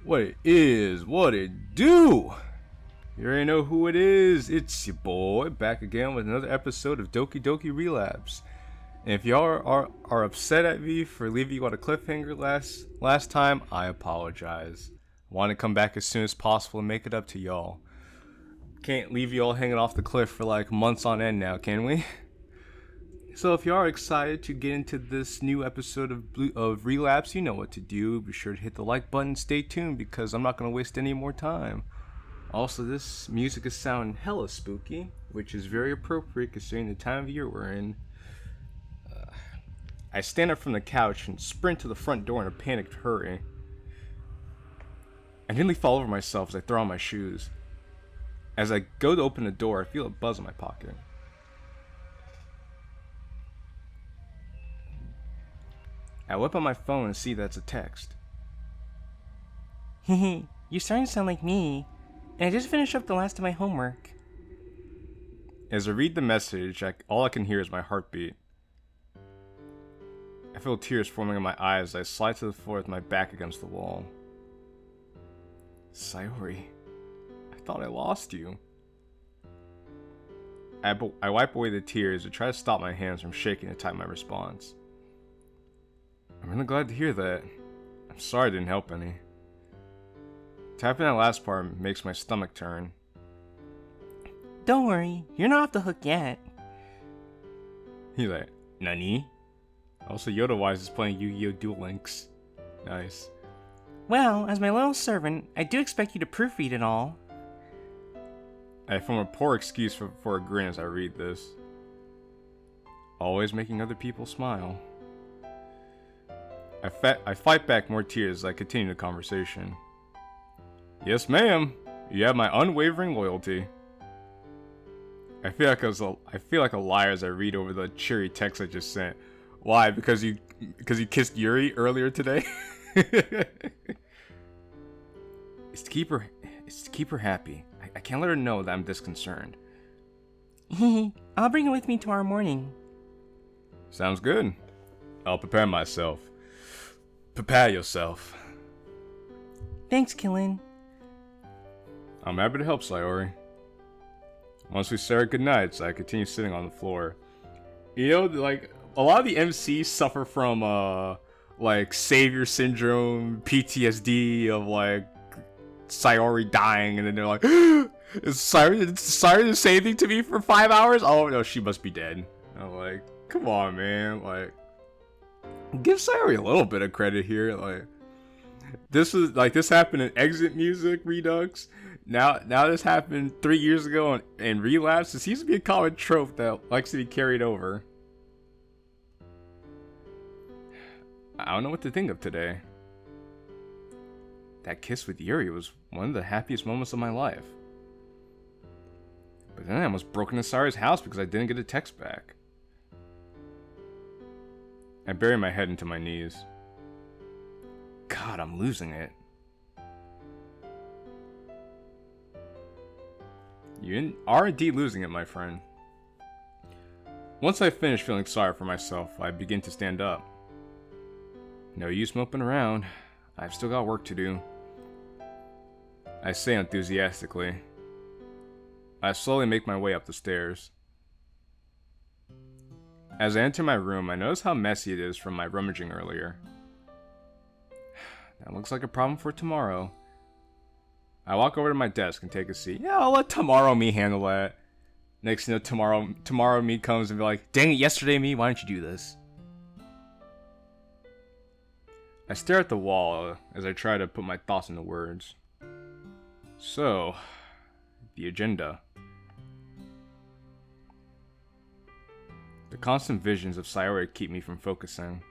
What it is, what it do? You already know who it is. It's your boy back again with another episode of Doki Relapse. And if y'all are upset at me for leaving you on a cliffhanger last time, I apologize. I want to come back as soon as possible and make it up to y'all. Can't leave y'all hanging off the cliff for like months on end now, can we? So if you are excited to get into this new episode of Relapse, you know what to do. Be sure to hit the like button, stay tuned, because I'm not going to waste any more time. Also, this music is sounding hella spooky, which is very appropriate considering the time of year we're in. I stand up from the couch and sprint to the front door in a panicked hurry. I nearly fall over myself as I throw on my shoes. As I go to open the door, I feel a buzz in my pocket. I whip on my phone and see that it's a text. Hehe, you're starting to sound like me, and I just finished up the last of my homework. As I read the message, all I can hear is my heartbeat. I feel tears forming in my eyes as I slide to the floor with my back against the wall. Sayori, I thought I lost you. I wipe away the tears and try to stop my hands from shaking to type my response. I'm really glad to hear that. I'm sorry I didn't help any. Typing that last part makes my stomach turn. Don't worry, you're not off the hook yet. He's like, Nani? Also, Yoda-wise is playing Yu-Gi-Oh! Duel Links. Nice. Well, as my loyal servant, I do expect you to proofread it all. I form a poor excuse for a grin as I read this. Always making other people smile. I fight back more tears as I continue the conversation. Yes, ma'am. You have my unwavering loyalty. I feel like a liar as I read over the cheery text I just sent. Why? Because you kissed Yuri earlier today? It's to keep her happy. I can't let her know that I'm disconcerted. I'll bring it with me tomorrow morning. Sounds good. I'll prepare myself. Prepare yourself. Thanks, Qilin. I'm happy to help, Sayori. Once we say our goodnights, I continue sitting on the floor. You know, like, a lot of the MCs suffer from, like, savior syndrome, PTSD of, like, Sayori dying, and then they're like, Is Sayori saving to me for 5 hours? Oh, no, she must be dead. I'm like, come on, man, like, give Sayori a little bit of credit here. Like, this happened in Exit Music Redux. Now this happened 3 years ago in Relapse. It seems to be a common trope that likes to be carried over. I don't know what to think of today. That kiss with Yuri was one of the happiest moments of my life. But then I almost broke into Sayori's house because I didn't get a text back. I bury my head into my knees. God, I'm losing it. You are indeed losing it, my friend. Once I finish feeling sorry for myself, I begin to stand up. No use moping around. I've still got work to do. I say enthusiastically. I slowly make my way up the stairs. As I enter my room, I notice how messy it is from my rummaging earlier. That looks like a problem for tomorrow. I walk over to my desk and take a seat. Yeah, I'll let tomorrow me handle that. Next thing you know, tomorrow me comes and be like, dang it, yesterday me, why don't you do this? I stare at the wall as I try to put my thoughts into words. So, the agenda. The constant visions of Sayori keep me from focusing.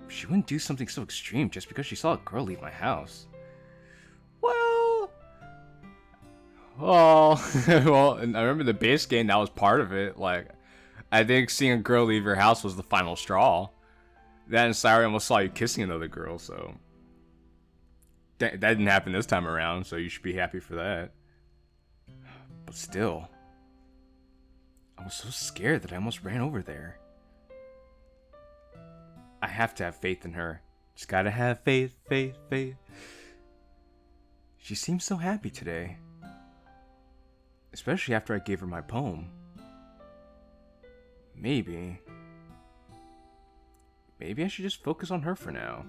She wouldn't do something so extreme just because she saw a girl leave my house. Well, and I remember the base game, that was part of it. Like, I think seeing a girl leave your house was the final straw. That and Sayori almost saw you kissing another girl, so that didn't happen this time around, so you should be happy for that. But still, I was so scared that I almost ran over there. I have to have faith in her. Just gotta have faith, faith, faith. She seems so happy today. Especially after I gave her my poem. Maybe I should just focus on her for now.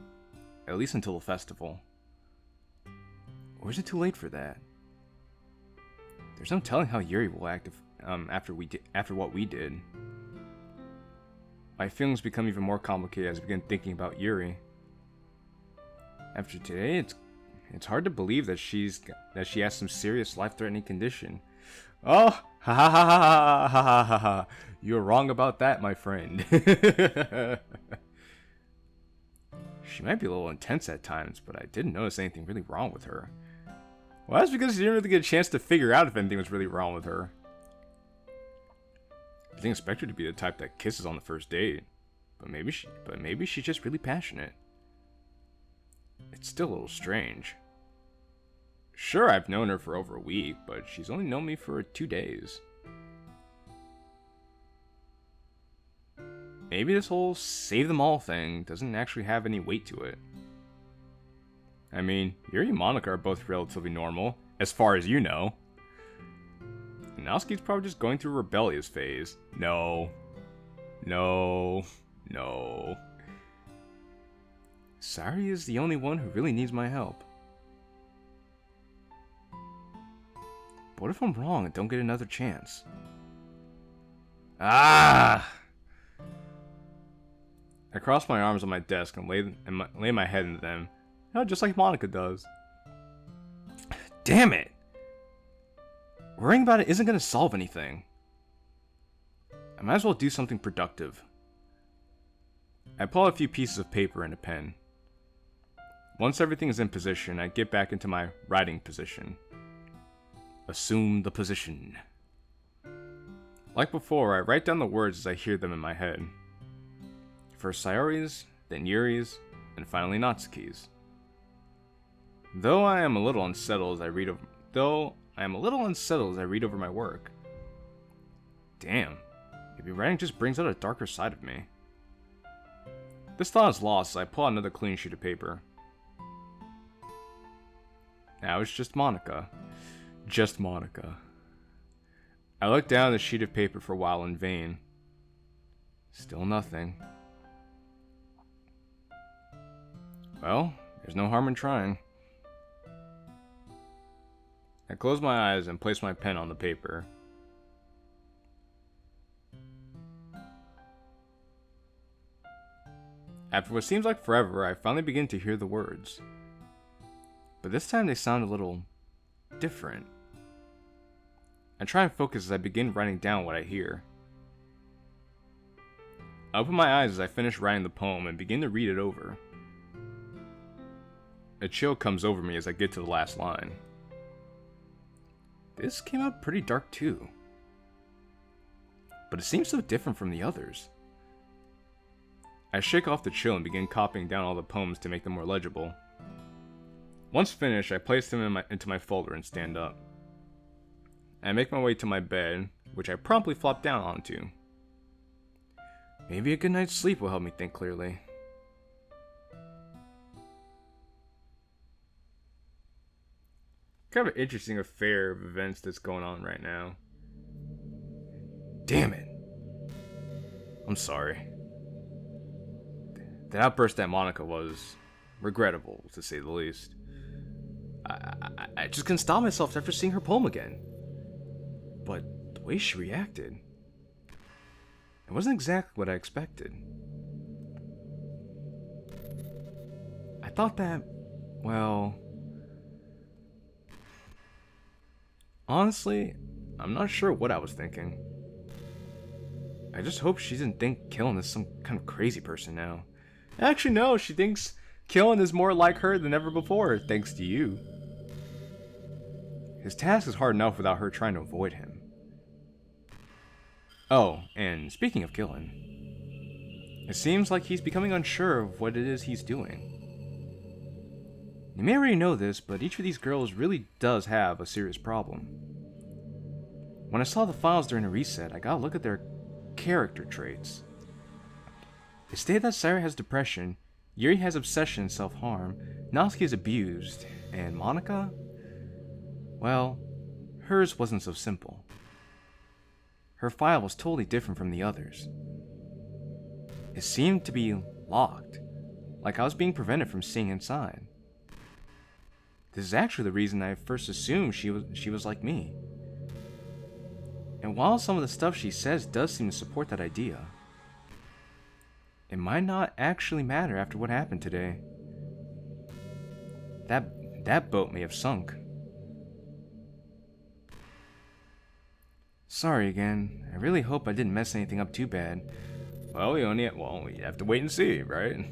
At least until the festival. Or is it too late for that? There's no telling how Yuri will act after what we did. My feelings become even more complicated as I begin thinking about Yuri. After today, it's hard to believe that she has some serious life-threatening condition. Oh, ha ha ha ha ha ha ha ha! You're wrong about that, my friend. She might be a little intense at times, but I didn't notice anything really wrong with her. Well, that's because you didn't really get a chance to figure out if anything was really wrong with her. I didn't expect her to be the type that kisses on the first date, but maybe she's just really passionate. It's still a little strange. Sure, I've known her for over a week, but she's only known me for 2 days. Maybe this whole save them all thing doesn't actually have any weight to it. I mean, Yuri and Monika are both relatively normal, as far as you know. Naosuke's probably just going through a rebellious phase. No. Sari is the only one who really needs my help. But what if I'm wrong and don't get another chance? Ah! I cross my arms on my desk and lay my head into them, just like Monika does. Damn it! Worrying about it isn't going to solve anything. I might as well do something productive. I pull out a few pieces of paper and a pen. Once everything is in position, I get back into my writing position. Assume the position. Like before, I write down the words as I hear them in my head. First Sayori's, then Yuri's, and finally Natsuki's. Though I am a little unsettled as I read over my work. Damn, maybe writing just brings out a darker side of me. This thought is lost, so I pull out another clean sheet of paper. Now it's just Monika. Just Monika. I look down at the sheet of paper for a while in vain. Still nothing. Well, there's no harm in trying. I close my eyes and place my pen on the paper. After what seems like forever, I finally begin to hear the words. But this time they sound a little different. I try and focus as I begin writing down what I hear. I open my eyes as I finish writing the poem and begin to read it over. A chill comes over me as I get to the last line. This came out pretty dark too. But it seems so different from the others. I shake off the chill and begin copying down all the poems to make them more legible. Once finished, I place them into my folder and stand up. I make my way to my bed, which I promptly flop down onto. Maybe a good night's sleep will help me think clearly. Kind of an interesting affair of events that's going on right now. Damn it. I'm sorry. The outburst at Monika was regrettable, to say the least. I just couldn't stop myself after seeing her poem again. But the way she reacted, it wasn't exactly what I expected. I thought that, well... Honestly, I'm not sure what I was thinking. I just hope she didn't think Qilin is some kind of crazy person now. Actually, no, she thinks Qilin is more like her than ever before, thanks to you. His task is hard enough without her trying to avoid him. Oh, and speaking of Qilin, it seems like he's becoming unsure of what it is he's doing. You may already know this, but each of these girls really does have a serious problem. When I saw the files during a reset, I got a look at their character traits. They state that Sarah has depression, Yuri has obsession and self-harm. Natsuki is abused. And Monica? Well, hers wasn't so simple. Her file was totally different from the others. It seemed to be locked, like I was being prevented from seeing inside. This is actually the reason I first assumed she was like me. And while some of the stuff she says does seem to support that idea, it might not actually matter after what happened today. That boat may have sunk. Sorry again. I really hope I didn't mess anything up too bad. Well, we have to wait and see, right?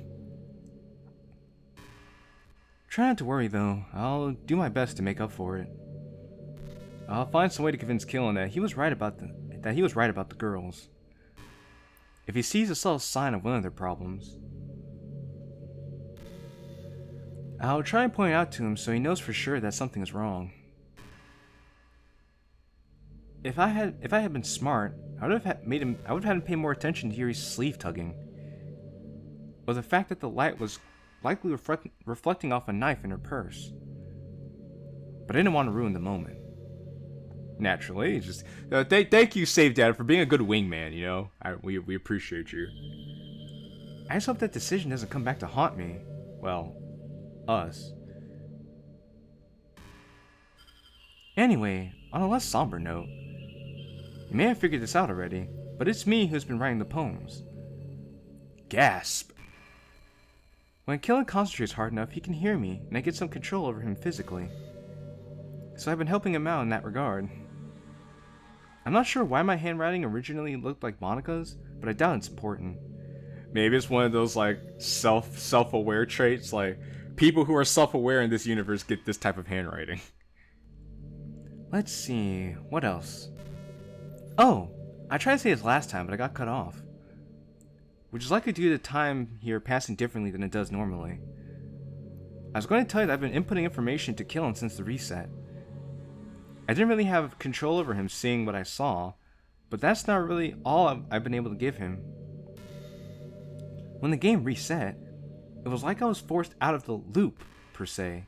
Try not to worry though. I'll do my best to make up for it. I'll find some way to convince Qilin that he was right about the girls. If he sees a subtle sign of one of their problems, I'll try and point it out to him so he knows for sure that something is wrong. If I had been smart, I would have had him pay more attention to Yuri's sleeve tugging, or the fact that the light was likely reflecting off a knife in her purse. But I didn't want to ruin the moment. Naturally, just thank you, Save Dad, for being a good wingman. You know, we appreciate you. I just hope that decision doesn't come back to haunt me. Well, us. Anyway, on a less somber note, you may have figured this out already, but it's me who's been writing the poems. Gasp. When Qilin concentrates hard enough, he can hear me, and I get some control over him physically. So I've been helping him out in that regard. I'm not sure why my handwriting originally looked like Monica's, but I doubt it's important. Maybe it's one of those like self-aware traits, like people who are self-aware in this universe get this type of handwriting. Let's see, what else? Oh, I tried to say this last time, but I got cut off. Which is likely due to the time here passing differently than it does normally. I was going to tell you that I've been inputting information to Qilin since the reset. I didn't really have control over him seeing what I saw, but that's not really all I've been able to give him. When the game reset, it was like I was forced out of the loop, per se.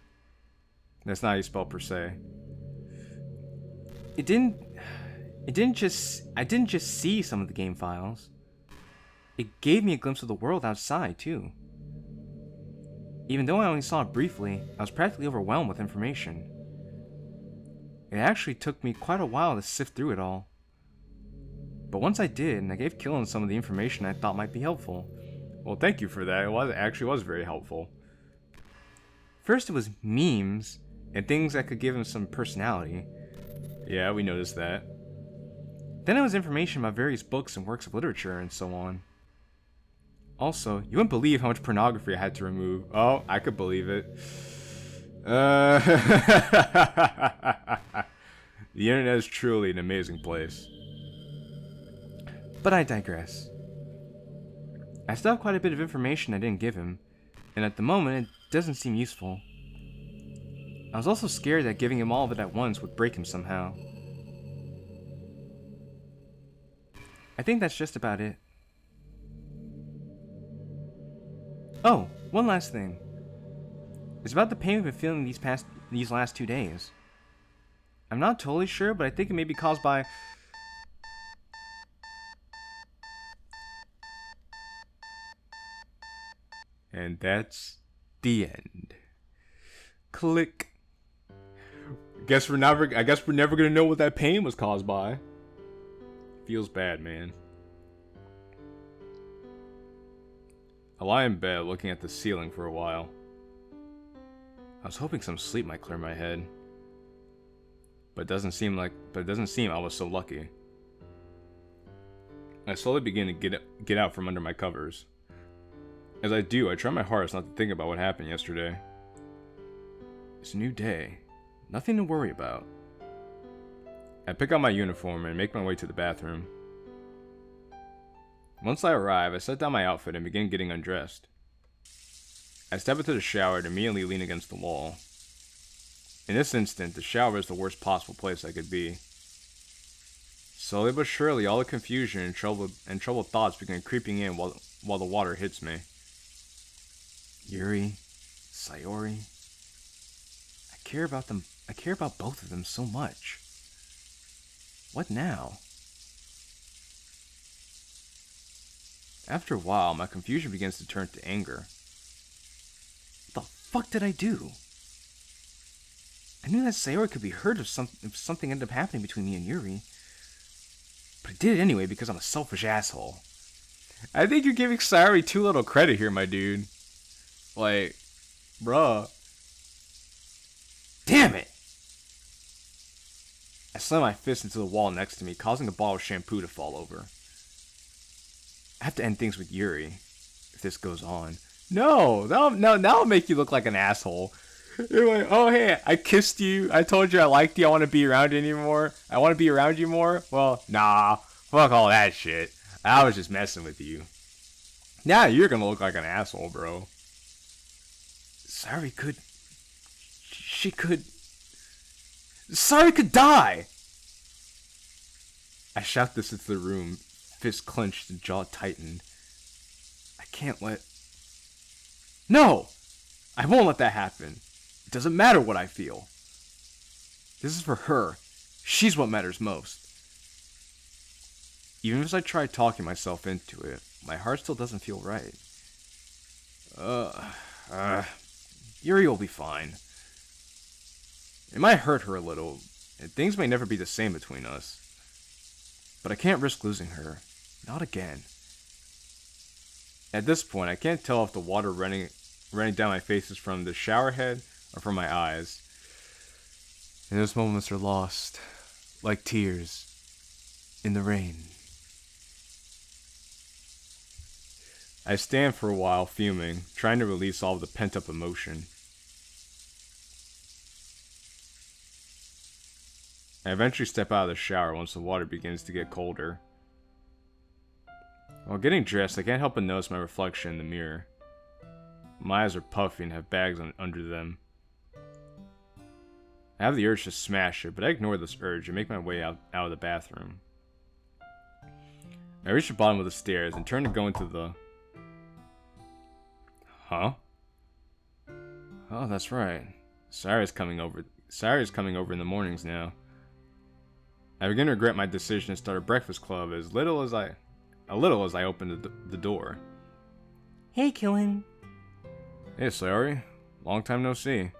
That's not how you spell per se. I didn't just see some of the game files. It gave me a glimpse of the world outside, too. Even though I only saw it briefly, I was practically overwhelmed with information. It actually took me quite a while to sift through it all. But once I did, and I gave Qilin some of the information I thought might be helpful. Well, thank you for that. It actually was very helpful. First it was memes, and things that could give him some personality. Yeah, we noticed that. Then it was information about various books and works of literature and so on. Also, you wouldn't believe how much pornography I had to remove. Oh, I could believe it. The internet is truly an amazing place. But I digress. I still have quite a bit of information I didn't give him, and at the moment it doesn't seem useful. I was also scared that giving him all of it at once would break him somehow. I think that's just about it. Oh, one last thing. It's about the pain we've been feeling these last 2 days. I'm not totally sure, but I think it may be caused by... And that's the end. Click. I guess we're never gonna know what that pain was caused by. Feels bad, man. I lie in bed looking at the ceiling for a while. I was hoping some sleep might clear my head. But it doesn't seem I was so lucky. I slowly begin to get out from under my covers. As I do, I try my hardest not to think about what happened yesterday. It's a new day. Nothing to worry about. I pick out my uniform and make my way to the bathroom. Once I arrive, I set down my outfit and begin getting undressed. I step into the shower and immediately lean against the wall. In this instant, the shower is the worst possible place I could be. Slowly but surely, all the confusion and troubled thoughts begin creeping in while the water hits me. Yuri, Sayori. I care about them. I care about both of them so much. What now? After a while, my confusion begins to turn to anger. What the fuck did I do? I knew that Sayori could be hurt if something ended up happening between me and Yuri. But I did it anyway because I'm a selfish asshole. I think you're giving Sayori too little credit here, my dude. Like, bruh. Damn it! I slammed my fist into the wall next to me, causing a bottle of shampoo to fall over. I have to end things with Yuri, if this goes on. No, that'll make you look like an asshole. You're like, oh hey, I kissed you, I told you I liked you, I want to be around you anymore. I want to be around you more? Well, nah, fuck all that shit. I was just messing with you. Now you're gonna look like an asshole, bro. Sayori could die! I shout this into the room, fist clenched and jaw tightened. I can't let... No! I won't let that happen. It doesn't matter what I feel. This is for her. She's what matters most. Even as I try talking myself into it, my heart still doesn't feel right. Yuri will be fine. It might hurt her a little, and things may never be the same between us. But I can't risk losing her. Not again. At this point, I can't tell if the water running down my face is from the shower head or from my eyes. And those moments are lost, like tears in the rain. I stand for a while, fuming, trying to release all of the pent-up emotion. I eventually step out of the shower once the water begins to get colder. While getting dressed, I can't help but notice my reflection in the mirror. My eyes are puffy and have bags under them. I have the urge to smash it, but I ignore this urge and make my way out of the bathroom. I reach the bottom of the stairs and turn to go into the... Huh? Oh, that's right. Sayori's coming over in the mornings now. I begin to regret my decision to start a breakfast club as little as I open the door. Hey, Qilin. Hey, Sayori. Long time no see.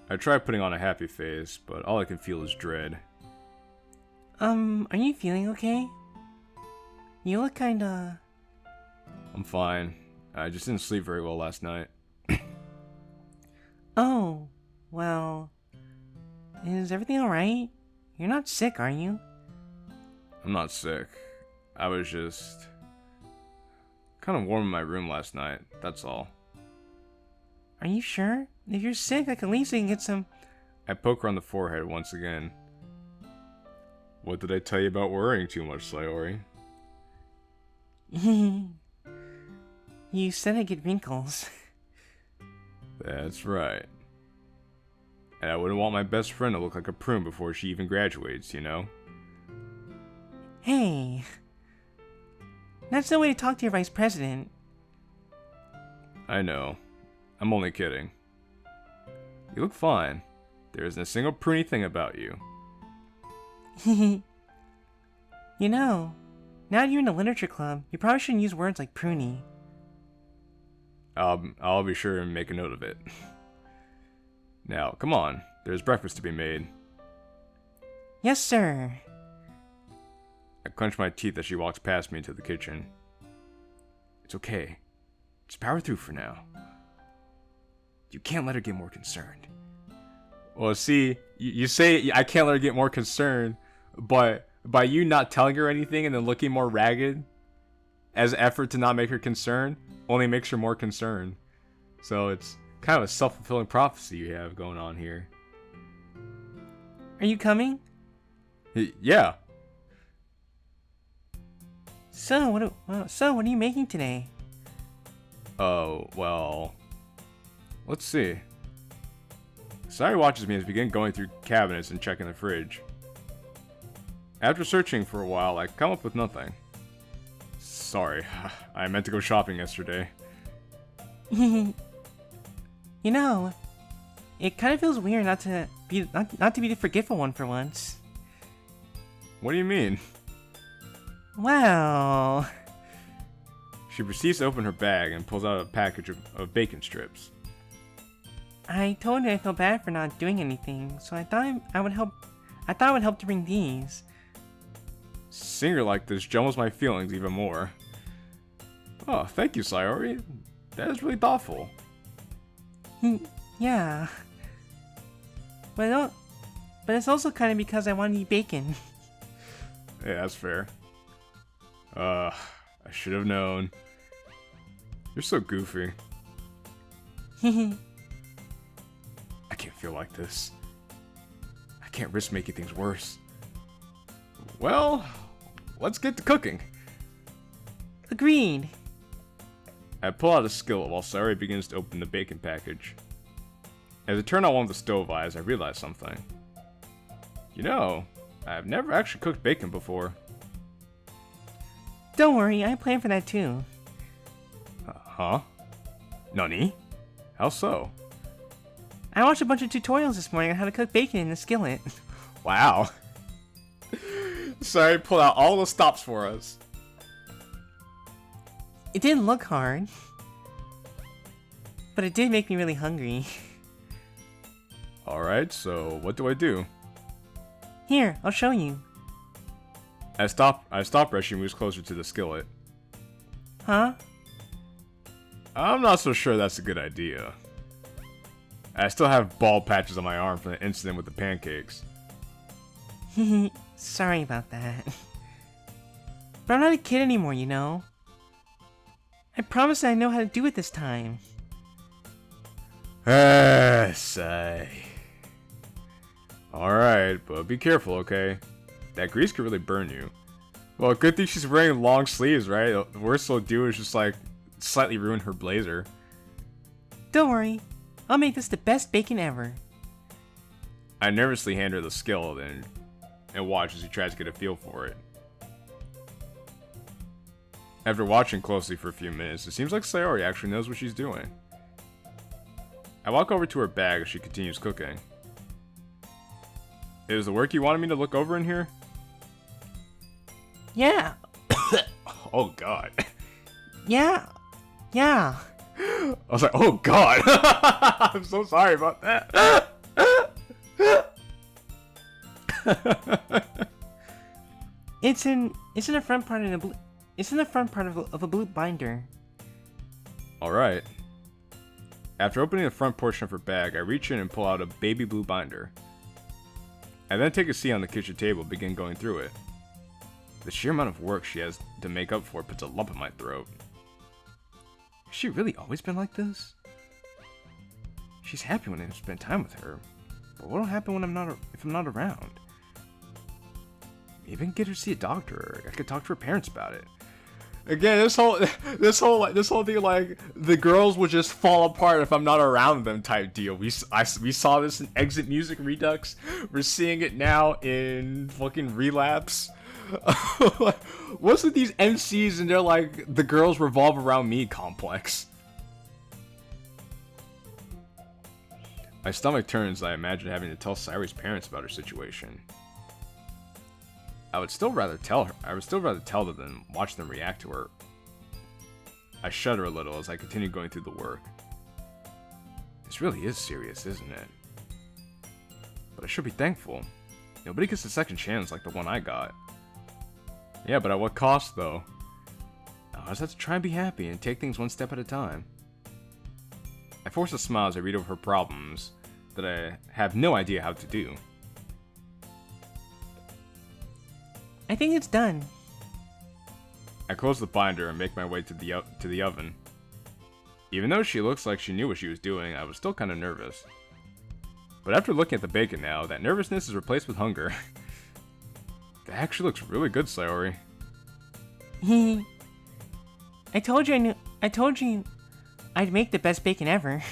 I try putting on a happy face, but all I can feel is dread. Are you feeling okay? You look kinda... I'm fine. I just didn't sleep very well last night. Oh, well... Is everything alright? You're not sick, are you? I'm not sick. I was just... kind of warm in my room last night, that's all. Are you sure? If you're sick, at least we can get some... I poke her on the forehead once again. What did I tell you about worrying too much, Sayori? You said I get wrinkles. That's right. And I wouldn't want my best friend to look like a prune before she even graduates, you know? Hey. That's no way to talk to your vice president. I know. I'm only kidding. You look fine. There isn't a single pruny thing about you. You know, now that you're in the literature club, you probably shouldn't use words like pruny. I'll be sure and make a note of it. Now, come on. There's breakfast to be made. Yes, sir. I clench my teeth as she walks past me into the kitchen. It's okay. Just power through for now. You can't let her get more concerned. Well, see, you say I can't let her get more concerned, but by you not telling her anything and then looking more ragged as effort to not make her concerned, only makes her more concerned. So it's kind of a self-fulfilling prophecy you have going on here. Are you coming? Yeah. So what are you making today? Oh, well... Let's see. Sayori watches me as we begin going through cabinets and checking the fridge. After searching for a while, I come up with nothing. Sorry, I meant to go shopping yesterday. You know, it kind of feels weird not to be the forgetful one for once. What do you mean? Well, She proceeds to open her bag and pulls out a package of bacon strips. I told you I felt bad for not doing anything, so I thought I would help. I thought it would help to bring these. Seeing her like this jumbles my feelings even more. Oh, thank you, Sayori. That is really thoughtful. Yeah. But it's also kind of because I want to eat bacon. Yeah, that's fair. I should have known. You're so goofy. I can't feel like this. I can't risk making things worse. Well, let's get to cooking. Agreed. I pull out a skillet while Sayori begins to open the bacon package. As I turn on one of the stove eyes, I realize something. You know, I've never actually cooked bacon before. Don't worry, I planned for that too. Huh? Nani? How so? I watched a bunch of tutorials this morning on how to cook bacon in the skillet. Wow. Sayori pulled out all the stops for us. It didn't look hard, but it did make me really hungry. Alright, so what do I do? Here, I'll show you. I stop as she moves closer to the skillet. Huh? I'm not so sure that's a good idea. I still have bald patches on my arm from the incident with the pancakes. Sorry about that. But I'm not a kid anymore, you know? I promise I know how to do it this time. Sigh. Alright, but be careful, okay? That grease could really burn you. Well, good thing she's wearing long sleeves, right? The worst she'll do is just like slightly ruin her blazer. Don't worry, I'll make this the best bacon ever. I nervously hand her the skillet and watch as she tries to get a feel for it. After watching closely for a few minutes, it seems like Sayori actually knows what she's doing. I walk over to her bag as she continues cooking. Is the work you wanted me to look over in here? Yeah. Oh god. Yeah. Yeah. I was like, oh god. I'm so sorry about that. It's in the front part of a blue binder. Alright. After opening the front portion of her bag, I reach in and pull out a baby blue binder. I then take a seat on the kitchen table and begin going through it. The sheer amount of work she has to make up for puts a lump in my throat. Has she really always been like this? She's happy when I spend time with her, but what'll happen when if I'm not around? Maybe I can get her to see a doctor, or I could talk to her parents about it. Again, this whole thing, like, the girls would just fall apart if I'm not around them type deal. We saw this in Exit Music Redux. We're seeing it now in fucking Relapse. What's with these MCs and they're like, the girls revolve around me complex? My stomach turns as I imagine having to tell Sayori's parents about her situation. I would still rather tell them than watch them react to her. I shudder a little as I continue going through the work. This really is serious, isn't it? But I should be thankful. Nobody gets a second chance like the one I got. Yeah, but at what cost, though? I just have to try and be happy and take things one step at a time. I force a smile as I read over her problems that I have no idea how to do. I think it's done. I close the binder and make my way to the oven. Even though she looks like she knew what she was doing, I was still kind of nervous. But after looking at the bacon now, that nervousness is replaced with hunger. That actually looks really good, Sayori. I told you I'd make the best bacon ever.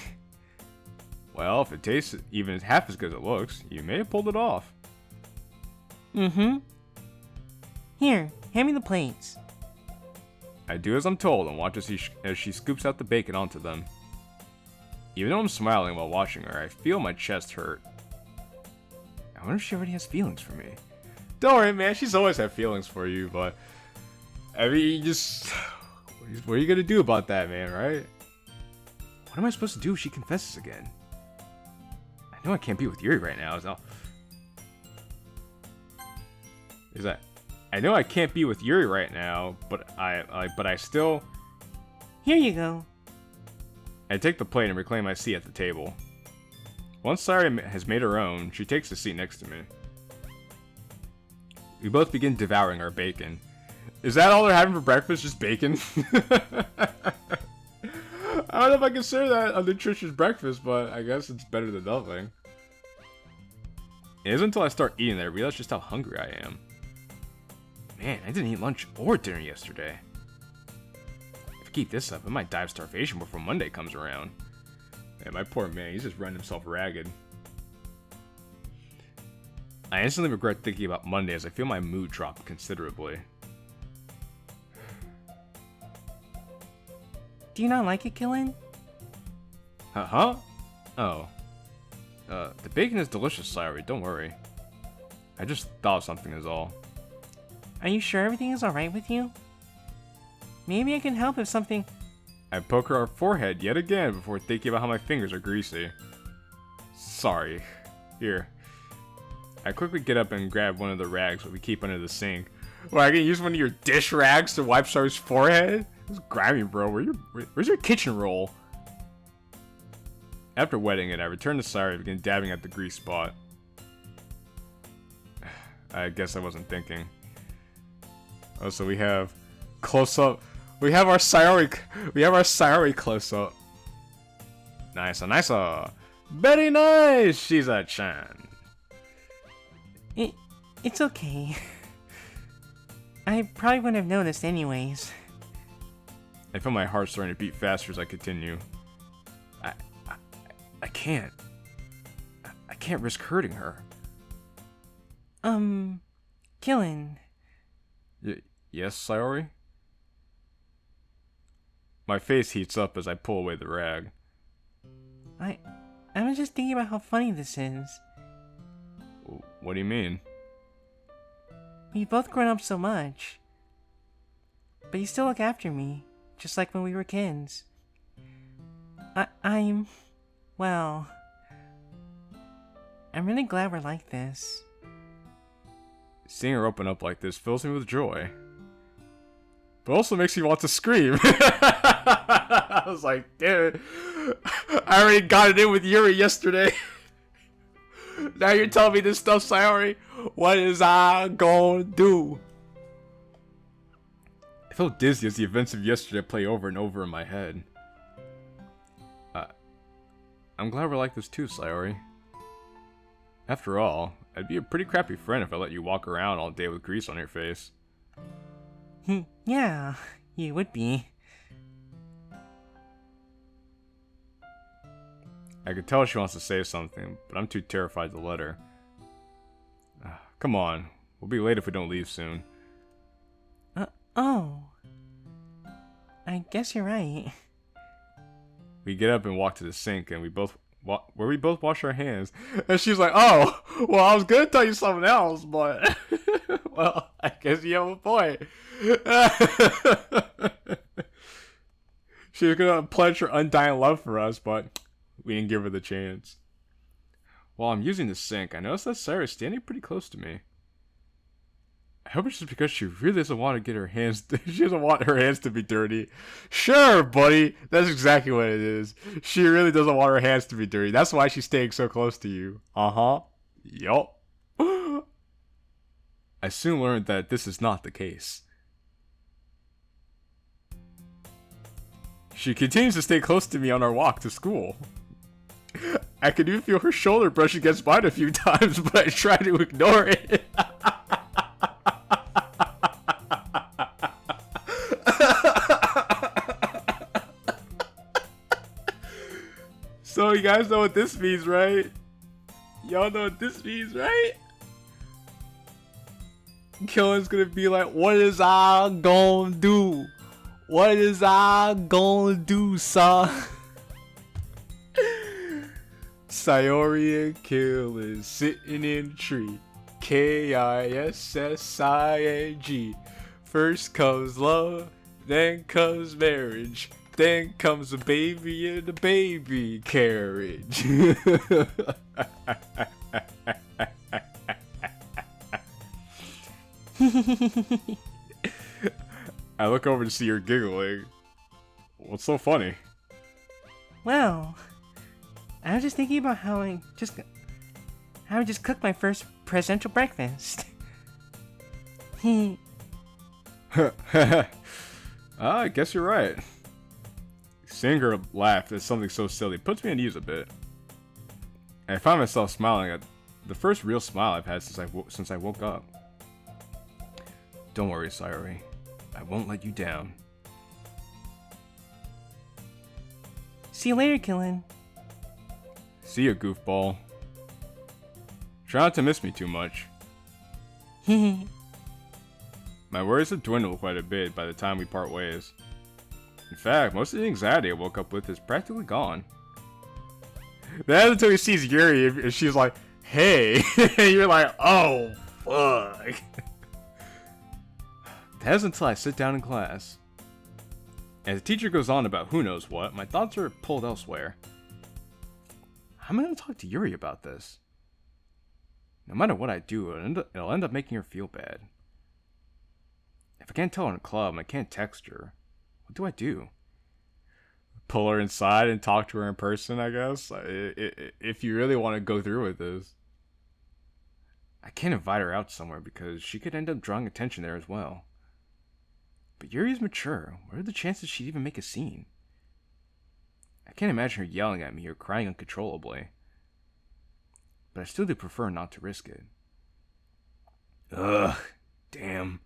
Well, if it tastes even half as good as it looks, you may have pulled it off. Mm-hmm. Here, hand me the plates. I do as I'm told and watch as she scoops out the bacon onto them. Even though I'm smiling while watching her, I feel my chest hurt. I wonder if she already has feelings for me. Don't worry, man. She's always had feelings for you, but I mean, you just what are you gonna do about that, man? Right? What am I supposed to do if she confesses again? I know I can't be with Yuri right now. So I know I can't be with Yuri right now, but I still. Here you go. I take the plate and reclaim my seat at the table. Once Sayori has made her own, she takes the seat next to me. We both begin devouring our bacon. Is that all they're having for breakfast? Just bacon? I don't know if I consider that a nutritious breakfast, but I guess it's better than nothing. It isn't until I start eating that I realize just how hungry I am. Man, I didn't eat lunch or dinner yesterday. If I keep this up, I might die of starvation before Monday comes around. Man, my poor man, he's just running himself ragged. I instantly regret thinking about Monday as I feel my mood drop considerably. Do you not like it, Qilin? Huh? Oh. The bacon is delicious, Sayori, don't worry. I just thought of something is all. Are you sure everything is alright with you? Maybe I can help if something... I poke her forehead yet again before thinking about how my fingers are greasy. Sorry. Here. I quickly get up and grab one of the rags that we keep under the sink. Well, I can use one of your dish rags to wipe Sayori's forehead? Just grab me, bro. Where's your kitchen roll? After wetting it, I return to Sayori and begin dabbing at the grease spot. I guess I wasn't thinking. Oh, so we have close-up. We have our Sayori close-up. Nice, nice. Very nice, Shiza-chan. It's okay. I probably wouldn't have noticed anyways. I feel my heart starting to beat faster as I continue. I can't. I can't risk hurting her. Qilin. Yes, Sayori? My face heats up as I pull away the rag. I'm just thinking about how funny this is. What do you mean? We've both grown up so much. But you still look after me, just like when we were kids. Well, I'm really glad we're like this. Seeing her open up like this fills me with joy. But also makes me want to scream. I was like, damn it. I already got it in with Yuri yesterday. Now you're telling me this stuff, Sayori? What is I gonna do? I felt dizzy as the events of yesterday play over and over in my head. I'm glad we're like this too, Sayori. After all, I'd be a pretty crappy friend if I let you walk around all day with grease on your face. Yeah, you would be. I could tell she wants to say something, but I'm too terrified to let her. Come on, we'll be late if we don't leave soon. Oh. I guess you're right. We get up and walk to the sink, and we both wash our hands. And she's like, "Oh, well, I was gonna tell you something else, but well, I guess you have a point." She was gonna pledge her undying love for us, but we didn't give her the chance. While I'm using the sink, I notice that Sarah's standing pretty close to me. I hope it's just because she really doesn't want to get her hands. She doesn't want her hands to be dirty. Sure, buddy. That's exactly what it is. She really doesn't want her hands to be dirty. That's why she's staying so close to you. Yup. I soon learned that this is not the case. She continues to stay close to me on our walk to school. I could even feel her shoulder brush against mine a few times, but I try to ignore it. So you guys know what this means, right? Y'all know what this means, right? Qilin's gonna be like, what is I gonna do? What is I gonna do, son? Sayori and Qilin sitting in a tree. Kissing. First comes love, then comes marriage, then comes a baby in a baby carriage. I look over to see her giggling. What's so funny? Well, I was just thinking about how I just cooked my first presidential breakfast. I guess you're right. Seeing her laugh at something so silly puts me unease a bit. And I find myself smiling at the first real smile I've had since I woke up. Don't worry, Sayori. I won't let you down. See you later, Qilin. See ya, goofball. Try not to miss me too much. My worries have dwindled quite a bit by the time we part ways. In fact, most of the anxiety I woke up with is practically gone. That's until he sees Yuri and she's like, hey, and you're like, oh, fuck. That's until I sit down in class. As the teacher goes on about who knows what, my thoughts are pulled elsewhere. How am I going to talk to Yuri about this? No matter what I do, it'll end up making her feel bad. If I can't tell her in a club and I can't text her, what do I do? Pull her inside and talk to her in person, I guess? If you really want to go through with this. I can't invite her out somewhere because she could end up drawing attention there as well. But Yuri's mature. What are the chances she'd even make a scene? I can't imagine her yelling at me or crying uncontrollably. But I still do prefer not to risk it. Ugh, damn.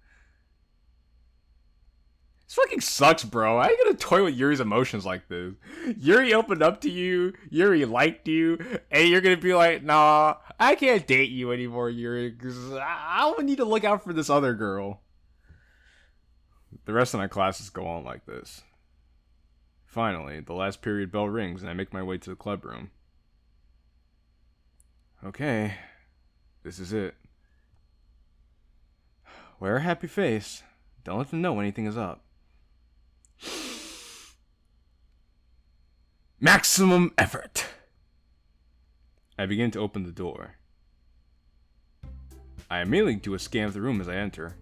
This fucking sucks, bro. How are you gonna toy with Yuri's emotions like this? Yuri opened up to you, Yuri liked you, and you're gonna be like, nah, I can't date you anymore, Yuri, because I need to look out for this other girl. The rest of my classes go on like this. Finally, the last period bell rings and I make my way to the club room. Okay, this is it. Wear a happy face. Don't let them know anything is up. Maximum effort. I begin to open the door. I immediately do a scan of the room as I enter.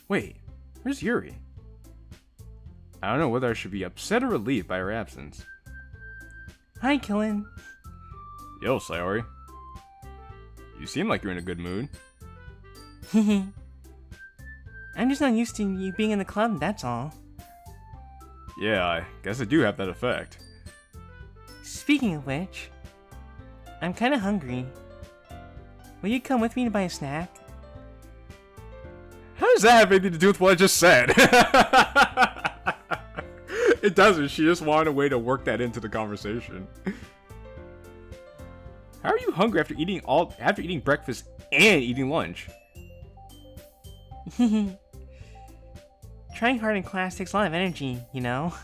Wait, where's Yuri? I don't know whether I should be upset or relieved by her absence. Hi, Qilin. Yo, Sayori. You seem like you're in a good mood. I'm just not used to you being in the club, that's all. Yeah, I guess I do have that effect. Speaking of which, I'm kinda hungry. Will you come with me to buy a snack? How does that have anything to do with what I just said? It doesn't. She just wanted a way to work that into the conversation. How are you hungry after eating breakfast and eating lunch? Trying hard in class takes a lot of energy, you know?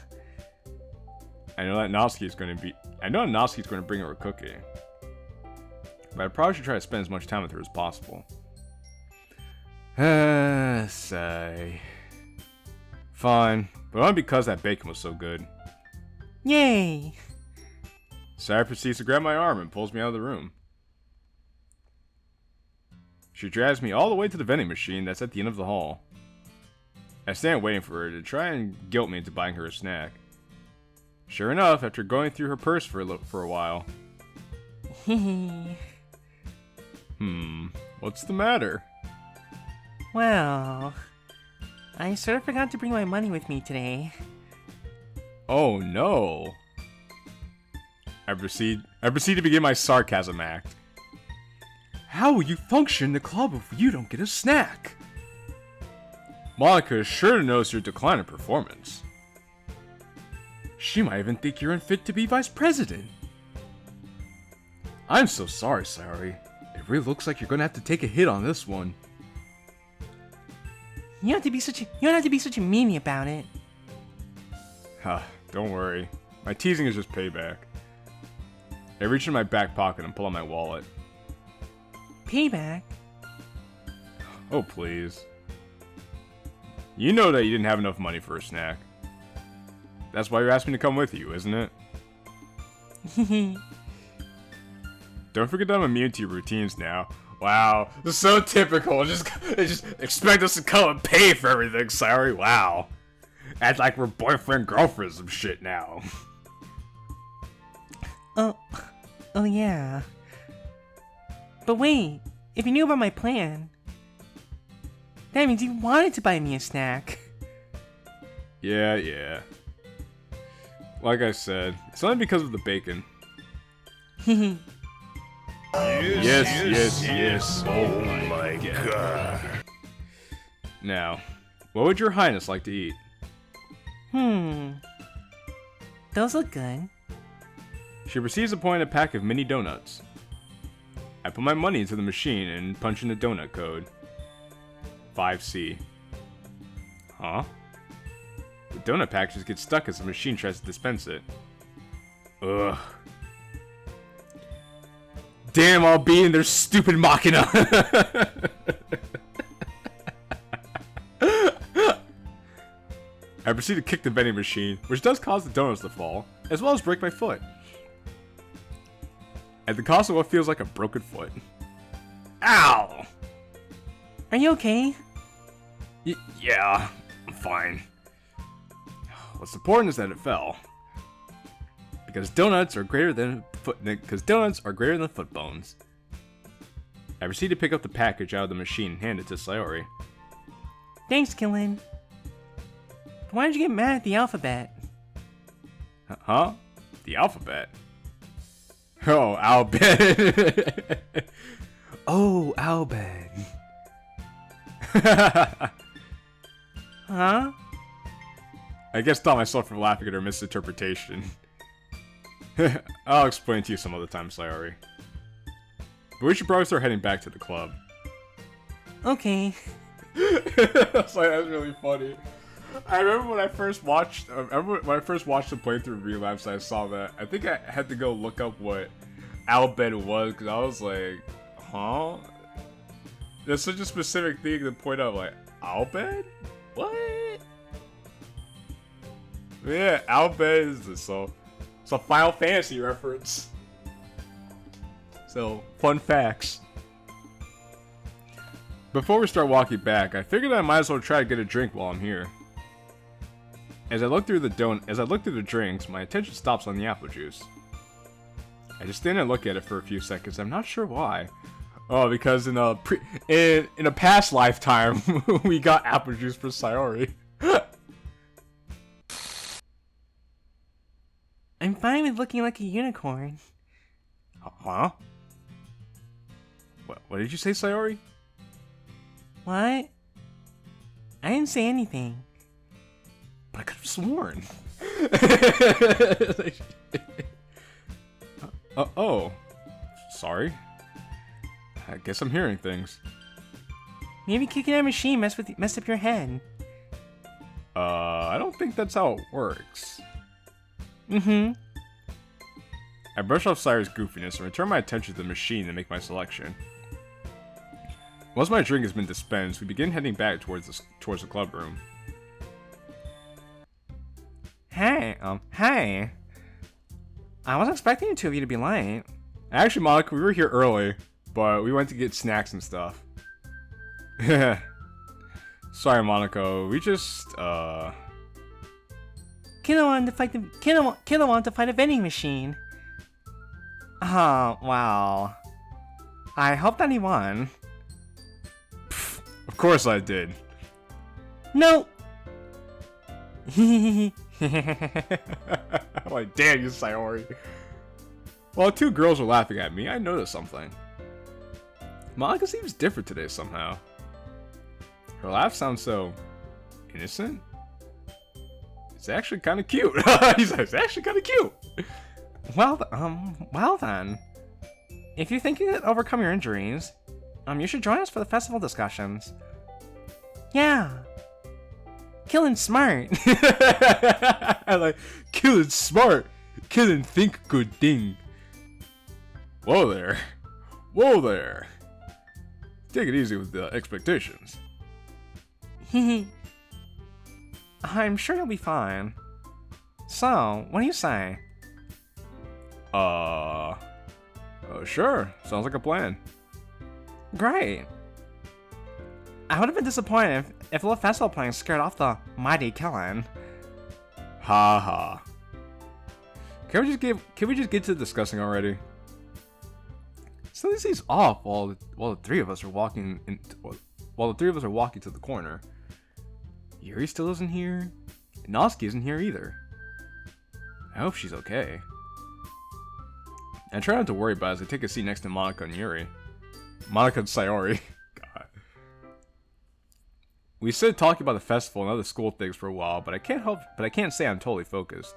I know Natsuki's going to bring her a cookie. But I probably should try to spend as much time with her as possible. Sigh. Fine, but only because that bacon was so good. Yay! Sarah proceeds to grab my arm and pulls me out of the room. She drags me all the way to the vending machine that's at the end of the hall. I stand waiting for her to try and guilt me into buying her a snack. Sure enough, after going through her purse for a while. What's the matter? Well, I sort of forgot to bring my money with me today. Oh no. I proceed to begin my sarcasm act. How will you function in the club if you don't get a snack? Monica is sure to notice your decline in performance. She might even think you're unfit to be vice president. I'm so sorry, Sayori. It really looks like you're gonna have to take a hit on this one. You don't have to be such a meanie about it. Don't worry. My teasing is just payback. I reach in my back pocket and pull out my wallet. Payback? Oh, please. You know that you didn't have enough money for a snack. That's why you're asking me to come with you, isn't it? Don't forget that I'm immune to your routines now. Wow, this is so typical. They just expect us to come and pay for everything, sorry. Wow. Act like we're boyfriend girlfriend some shit now. Oh yeah. But wait, if you knew about my plan, that means you wanted to buy me a snack. Yeah. Like I said, it's only because of the bacon. Yes. Oh my god. Now, what would your highness like to eat? Those look good. She proceeds to point at a pack of mini donuts. I put my money into the machine and punch in the donut code. 5C. Huh? The donut packages get stuck as the machine tries to dispense it. Ugh. Damn, I'll be in their stupid machina. I proceed to kick the vending machine, which does cause the donuts to fall, as well as break my foot. At the cost of what feels like a broken foot. Ow! Are you okay? Yeah, I'm fine. What's important is that it fell. Because donuts are greater than foot bones. I proceed to pick up the package out of the machine and hand it to Sayori. Thanks, Qilin. Why did you get mad at the alphabet? Huh? The alphabet? Oh, Albed. Oh, Albed. Huh? I guess stop myself from laughing at her misinterpretation. I'll explain to you some other time, Sayori. But we should probably start heading back to the club. Okay. That's really funny. I remember when I first watched the playthrough of Relapse, I saw that. I think I had to go look up what Albed was, because I was like, huh? There's such a specific thing to point out, like, Albed? What? Yeah, Albed is this, so it's a Final Fantasy reference. So, fun facts. Before we start walking back, I figured I might as well try to get a drink while I'm here. As I look through the drinks, my attention stops on the apple juice. I just stand and look at it for a few seconds. I'm not sure why. Oh, because in a past lifetime, we got apple juice for Sayori. I'm fine with looking like a unicorn. Huh? What did you say, Sayori? What? I didn't say anything. But I could have sworn. Oh. Sorry. I guess I'm hearing things. Maybe kicking that machine messed up your head. I don't think that's how it works. Mm-hmm. I brush off Sayori's goofiness and return my attention to the machine to make my selection. Once my drink has been dispensed, we begin heading back towards the club room. Hey. I wasn't expecting the two of you to be late. Actually, Monica, we were here early, but we went to get snacks and stuff. Sorry, Monaco. We just, Qilin wanted to fight a vending machine. Oh, wow. I hope that he won. Of course I did. No! I'm like, damn you, Sayori. While two girls were laughing at me, I noticed something. Monica seems different today somehow. Her laugh sounds so innocent. It's actually kind of cute. He's like, it's actually kind of cute. Well then. If you think you can overcome your injuries, you should join us for the festival discussions. Yeah. Qilin's smart. I like, Qilin's smart. Qilin think good thing. Whoa there. Whoa there. Take it easy with the expectations. I'm sure you'll be fine. So, what do you say? Sure. Sounds like a plan. Great. I would have been disappointed if the festival playing scared off the mighty Qilin. Ha ha. Can we just get to discussing already? Something seems off while the three of us are walking to the corner. Yuri still isn't here. Natsuki isn't here either. I hope she's okay. I try not to worry about it as I take a seat next to Monika and Yuri. Monika and Sayori. God. We started talking about the festival and other school things for a while, but I can't say I'm totally focused.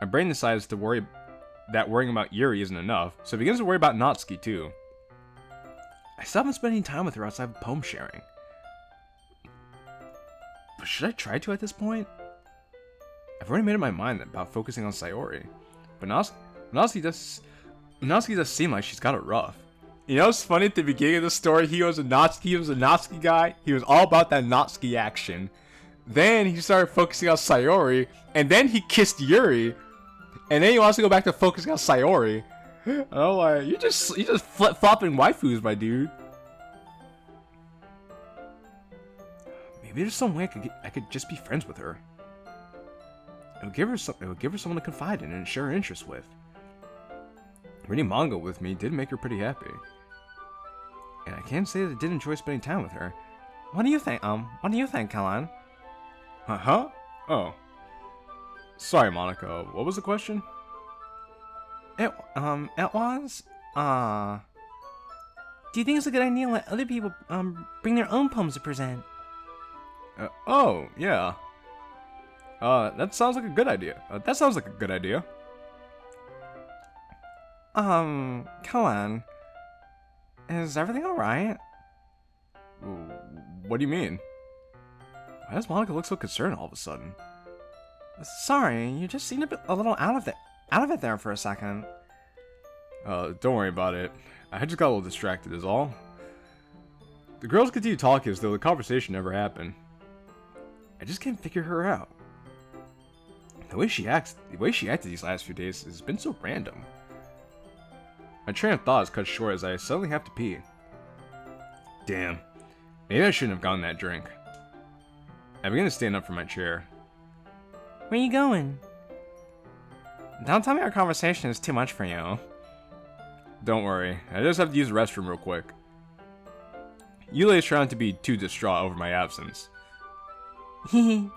My brain decides that worrying about Yuri isn't enough, so it begins to worry about Natsuki too. I still haven't spent any time with her outside of poem sharing. But should I try to at this point? I've already made up my mind about focusing on Sayori, but Natsuki does seem like she's got it rough. You know, it's funny at the beginning of the story, he was a Natsuki guy. He was all about that Natsuki action. Then he started focusing on Sayori, and then he kissed Yuri, and then he wants to go back to focusing on Sayori. Oh, like you just flip flopping waifus, my dude. Maybe there's some way I could just be friends with her. It would give her someone to confide in and share her interests with. Reading manga with me did make her pretty happy. And I can't say that I did enjoy spending time with her. What do you think, Qilin? Huh? Oh. Sorry, Monika. What was the question? It was, do you think it's a good idea to let other people, bring their own poems to present? Oh, yeah. That sounds like a good idea. Qilin, is everything alright? What do you mean? Why does Monika look so concerned all of a sudden? Sorry, you just seemed a little out of it there for a second. Don't worry about it. I just got a little distracted is all. The girls continue talking as though the conversation never happened. I just can't figure her out. The way she acted these last few days has been so random. My train of thought is cut short as I suddenly have to pee. Damn. Maybe I shouldn't have gotten that drink. I begin to stand up from my chair. Where you going? Don't tell me our conversation is too much for you. Don't worry, I just have to use the restroom real quick. Yule is trying to be too distraught over my absence. I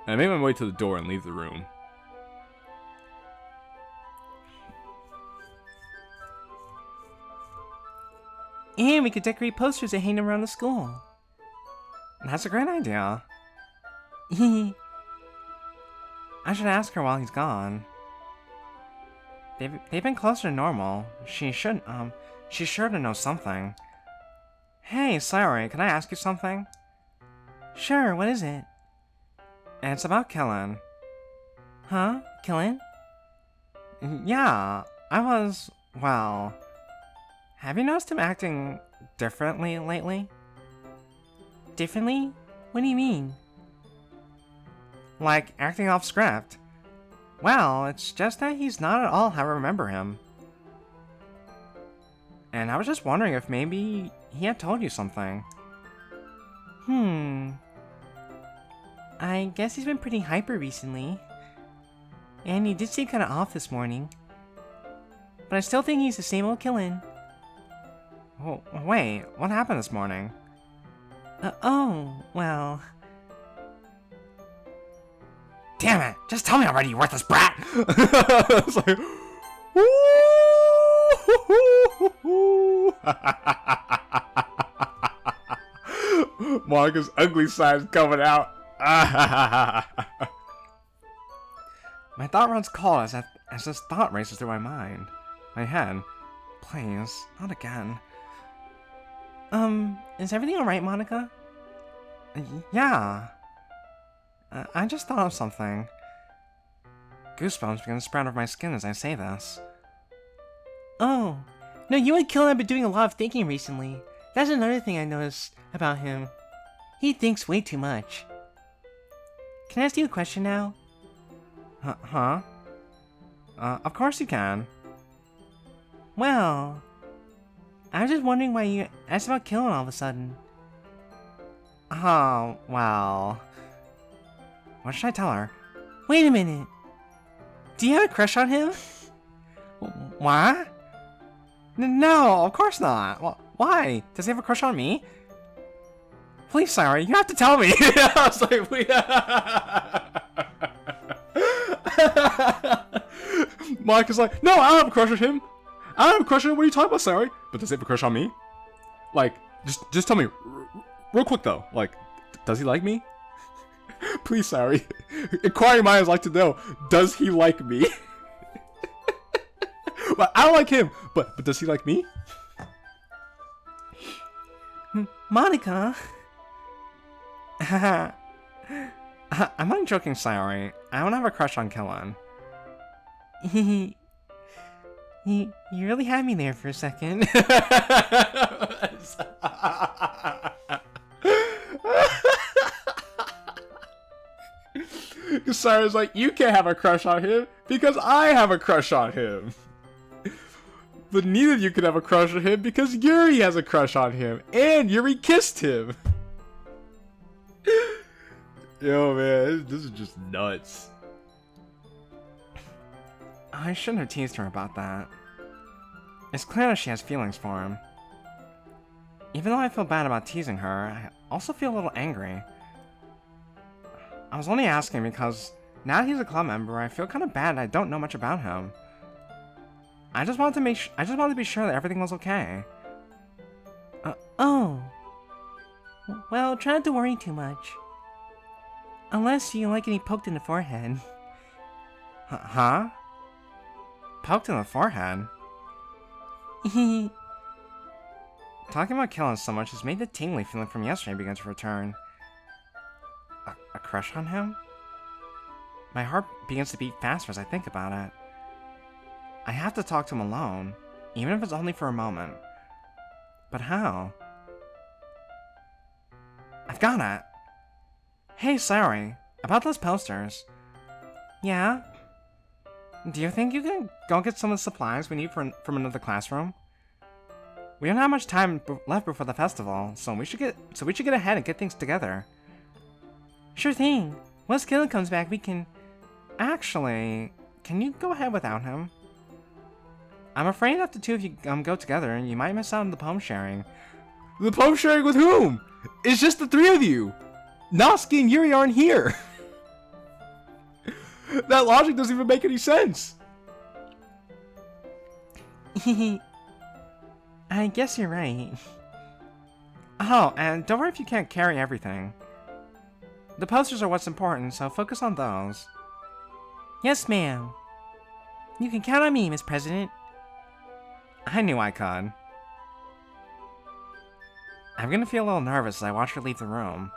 make my way to the door and leave the room. And we could decorate posters and hang them around the school. That's a great idea. I should ask her while he's gone. They've been closer to normal. She's sure to know something. Hey, sorry, can I ask you something? Sure, what is it? It's about Qilin. Huh? Qilin? Yeah, well... Have you noticed him acting differently lately? Differently? What do you mean? Like, acting off script. Well, it's just that he's not at all how I remember him. And I was just wondering if maybe he had told you something. I guess he's been pretty hyper recently. And he did seem kinda off this morning. But I still think he's the same old Qilin. Oh, wait, what happened this morning? Well... Damn it! Just tell me already, you worthless brat! It's like... Monika's ugly side's coming out. My thought runs cold as this thought races through my head. Please, not again. Is everything alright, Monika? Yeah. I just thought of something. Goosebumps begin to sprout over my skin as I say this. Oh. No, you and Qilin have been doing a lot of thinking recently. That's another thing I noticed about him. He thinks way too much. Can I ask you a question now? Huh? Of course you can. Well, I was just wondering why you asked about Qilin all of a sudden. Oh, well. What should I tell her? Wait a minute. Do you have a crush on him? What? No, of course not. Why? Does he have a crush on me? Please, sorry, you have to tell me. I was like, wait. Monica's like, no, I don't have a crush on him. I don't have a crush on him. What are you talking about, Sayori? But does he have a crush on me? Like, just tell me, real quick though. Like, does he like me? Please, Sayori. Inquiring minds like to know, does he like me? But I don't like him. But does he like me? Monica. I'm not joking, Sayori. I don't have a crush on Qilin. You really had me there for a second. Sayori's like, you can't have a crush on him because I have a crush on him. But neither of you can have a crush on him because Yuri has a crush on him. And Yuri kissed him. Yo, man, this is just nuts. I shouldn't have teased her about that. It's clear that she has feelings for him. Even though I feel bad about teasing her, I also feel a little angry. I was only asking because now that he's a club member, I feel kind of bad I don't know much about him. I just wanted to be sure that everything was okay. Oh. Well, try not to worry too much. Unless you like getting poked in the forehead. Huh? Poked in the forehead? Talking about Qilin so much has made the tingly feeling from yesterday begin to return. A crush on him? My heart begins to beat faster as I think about it. I have to talk to him alone, even if it's only for a moment. But how? I've got it! Hey, sorry, about those posters. Yeah? Do you think you can go get some of the supplies we need from another classroom? We don't have much time left before the festival, so we should get ahead and get things together. Sure thing. Once Qilin comes back, we can... Actually, can you go ahead without him? I'm afraid if the two of you go together, you might miss out on the poem sharing. The poem sharing with whom? It's just the three of you. Natsuki and Yuri aren't here. That logic doesn't even make any sense. I guess you're right. Oh, and don't worry if you can't carry everything. The posters are what's important, so focus on those. Yes, ma'am. You can count on me, Miss President. I knew I could. I'm gonna feel a little nervous as I watch her leave the room.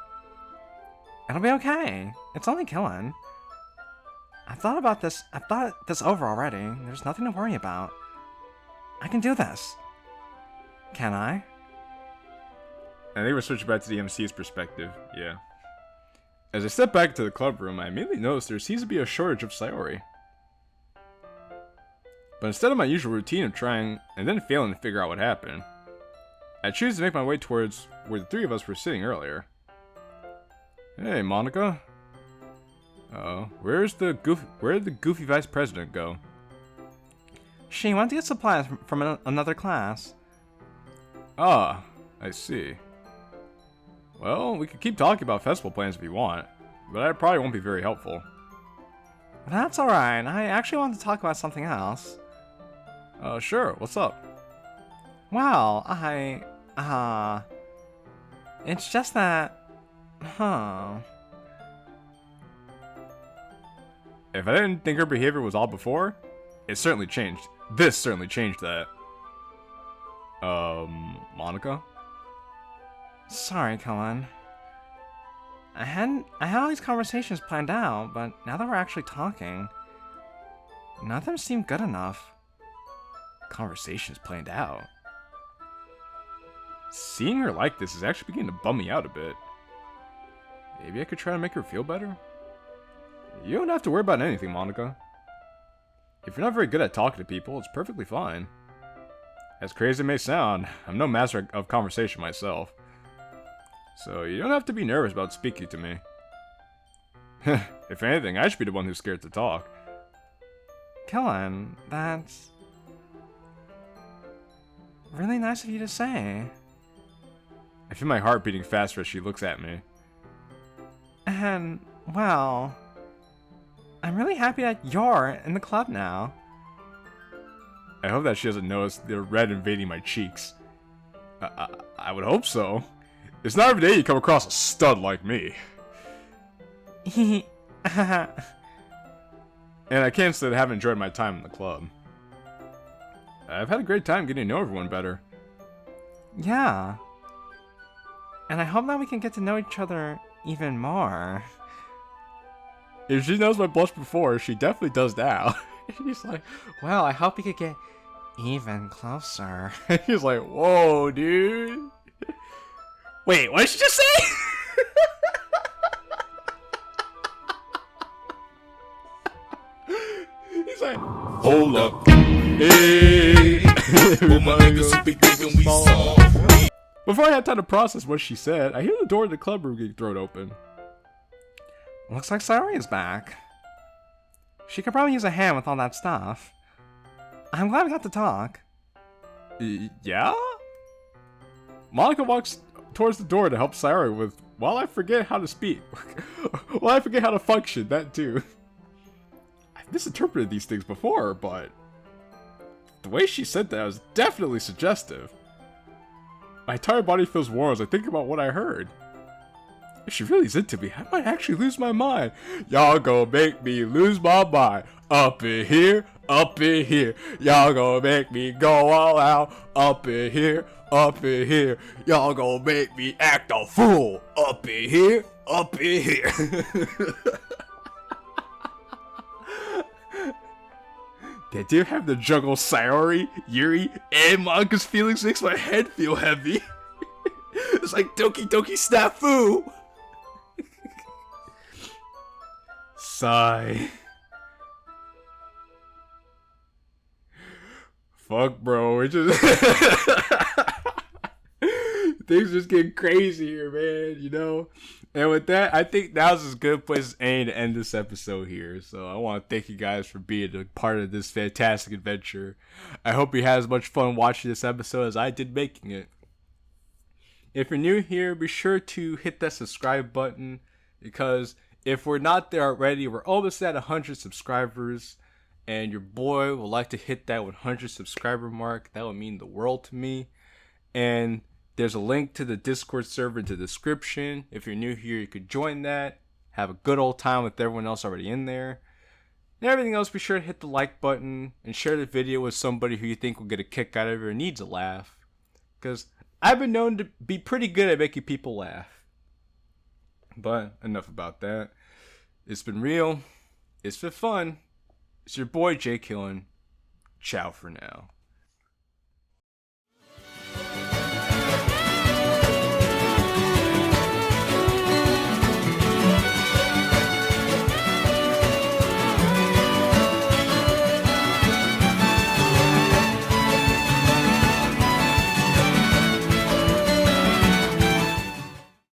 It'll be okay. It's only Qilin. I've thought this over already. There's nothing to worry about. I can do this. Can I? And they were switching back to the MC's perspective, yeah. As I step back to the club room, I immediately notice there seems to be a shortage of Sayori. But instead of my usual routine of trying and then failing to figure out what happened, I choose to make my way towards where the three of us were sitting earlier. Hey, Monica. Where did the goofy vice president go? She went to get supplies from another class. Ah, I see. Well, we could keep talking about festival plans if you want, but that probably won't be very helpful. That's alright. I actually want to talk about something else. Sure. What's up? Well, it's just that... If I didn't think her behavior was odd before, it certainly changed. This certainly changed that. Monica? Sorry, Qilin. I had all these conversations planned out, but now that we're actually talking, none of them seem good enough. conversation is planned out. Seeing her like this is actually beginning to bum me out a bit. Maybe I could try to make her feel better? You don't have to worry about anything, Monica. If you're not very good at talking to people, it's perfectly fine. As crazy as it may sound, I'm no master of conversation myself. So you don't have to be nervous about speaking to me. If anything, I should be the one who's scared to talk. Qilin, that's really nice of you to say. I feel my heart beating faster as she looks at me. And, well, I'm really happy that you're in the club now. I hope that she doesn't notice the red invading my cheeks. I would hope so. It's not every day you come across a stud like me. And I can't say that I haven't enjoyed my time in the club. I've had a great time getting to know everyone better. Yeah. And I hope that we can get to know each other even more. If she knows my blush before, she definitely does now. She's like, well, I hope we could get even closer. He's like, whoa, dude. Wait, what did she just say? He's like, hold up. Hey. Before I had time to process what she said, I hear the door to the club room get thrown open. Looks like Sayori is back. She could probably use a hand with all that stuff. I'm glad we got to talk. Yeah? Monica walks towards the door to help Sayori with, while I forget how to speak. While I forget how to function, that too. I've misinterpreted these things before, but the way she said that was definitely suggestive. My entire body feels warm as I think about what I heard. If she really is into me, I might actually lose my mind. Y'all gonna make me lose my mind. Up in here, up in here. Y'all gonna make me go all out. Up in here, up in here. Y'all gonna make me act a fool. Up in here, up in here. They do have the juggle Sayori, Yuri, and Monica's feelings makes my head feel heavy. It's like Doki Doki Snafu. Sigh. Fuck, bro. It just things just getting crazy here, man. You know. And with that, I think now's as good a place as any to end this episode here. So I want to thank you guys for being a part of this fantastic adventure. I hope you had as much fun watching this episode as I did making it. If you're new here, be sure to hit that subscribe button, because if we're not there already, we're almost at 100 subscribers, and your boy would like to hit that 100 subscriber mark. That would mean the world to me. And there's a link to the Discord server in the description. If you're new here, you could join that. Have a good old time with everyone else already in there. And everything else, be sure to hit the like button and share the video with somebody who you think will get a kick out of it or needs a laugh. Because I've been known to be pretty good at making people laugh. But enough about that. It's been real. It's been fun. It's your boy, Qilin. Ciao for now.